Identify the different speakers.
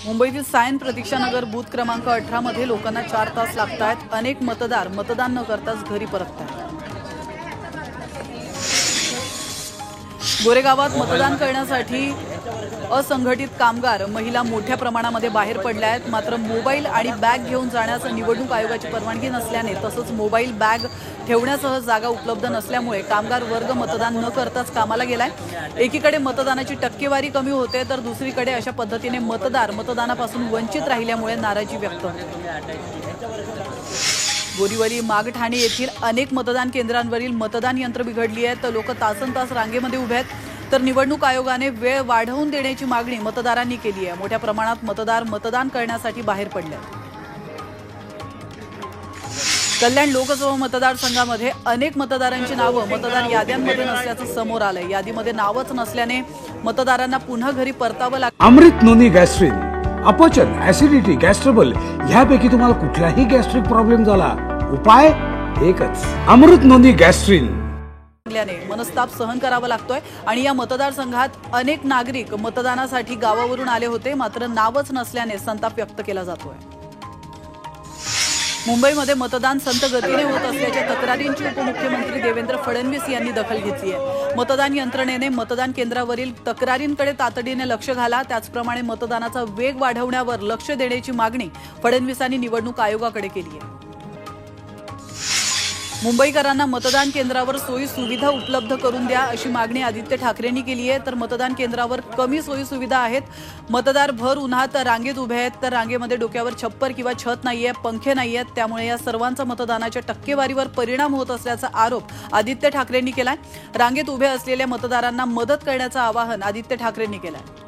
Speaker 1: मुंबईतील सायन प्रतीक्षानगर बूथ क्रमांक 18 मध्ये लोकांना 4 तास लागतायत। अनेक मतदार मतदान न करताच घरी परततायत। गोरेगावात मतदान करण्यासाठी असंघटित कामगार महिला मोठ्या प्रमाणामध्ये बाहेर पडल्या आहेत। मात्र मोबाईल आणि बॅग घेऊन जाण्यास निवडणूक आयोगाची परवानगी नसल्याने तसंच मोबाईल बॅग ठेवण्यासह जागा उपलब्ध नसल्यामुळे कामगार वर्ग मतदान न करताच कामाला गेलाय। एकीकडे मतदानाची टक्केवारी कमी होते तर दुसरीकडे अशा पद्धतीने मतदार मतदानापासून वंचित राहिल्यामुळे नाराजी व्यक्त होते। बोरीवली मागठाणे येथील अनेक मतदान केंद्रांवरील मतदान यंत्र बिघडली आहेत तर लोक तासनतास रांगेमध्ये उभे आहेत। तर निवडणूक आयोगाने वेळ वाढवून देण्याची मागणी मतदारांनी केली आहे। मोठ्या प्रमाणात मतदार मतदान करण्यासाठी बाहेर पडले आहेत। कल्याण लोकसभा मतदारसंघामध्ये अनेक मतदारांची नावं मतदार याद्यांमध्ये नसल्याचं समोर आलंय। यादीमध्ये नावच नसल्याने मतदारांना पुन्हा घरी परतावं लागतं।
Speaker 2: अमृत नोनी गॅस्ट्रिन, अपचन, ऍसिडिटी, गॅस्ट्रबल यापैकी तुम्हाला कुठलाही गॅस्ट्रिक प्रॉब्लेम झाला, उपाय एकच, अमृत नोनी गॅस्ट्रिन।
Speaker 1: मनस्ताप सहन करावा लागतोय आणि या मतदारसंघात अनेक नागरिक मतदानासाठी गावावरून आले होते मात्र नावच नसल्याने संताप व्यक्त केला जातोय। मुंबईमध्ये मतदान संत गतीने होत असल्याच्या तक्रारींची उपमुख्यमंत्री देवेंद्र फडणवीस यांनी दखल घेतली आहे। मतदान यंत्रणेने मतदान केंद्रावरील तक्रारींकडे तातडीने लक्ष घाला, त्याचप्रमाणे मतदानाचा वेग वाढवण्यावर लक्ष देण्याची मागणी फडणवीसांनी निवडणूक आयोगाकडे केली आहे। मुंबईकरांना मतदान केंद्रावर सोयी सुविधा उपलब्ध करून द्या अशी मागणी आदित्य ठाकरेंनी केली आहे। तर मतदान केंद्रावर कमी सोयी सुविधा आहेत, मतदार भर उन्हात रांगेत उभे आहेत तर रांगेमध्ये डोक्यावर छप्पर किंवा छत नाहीये, पंखे नाहीयेत, त्यामुळे या सर्वांचा मतदानाच्या टक्केवारीवर परिणाम होत असल्याचा आरोप आदित्य ठाकरेंनी केलाय। रांगेत उभे असलेल्या मतदारांना मदत करण्याचं आवाहन आदित्य ठाकरेंनी केलंय।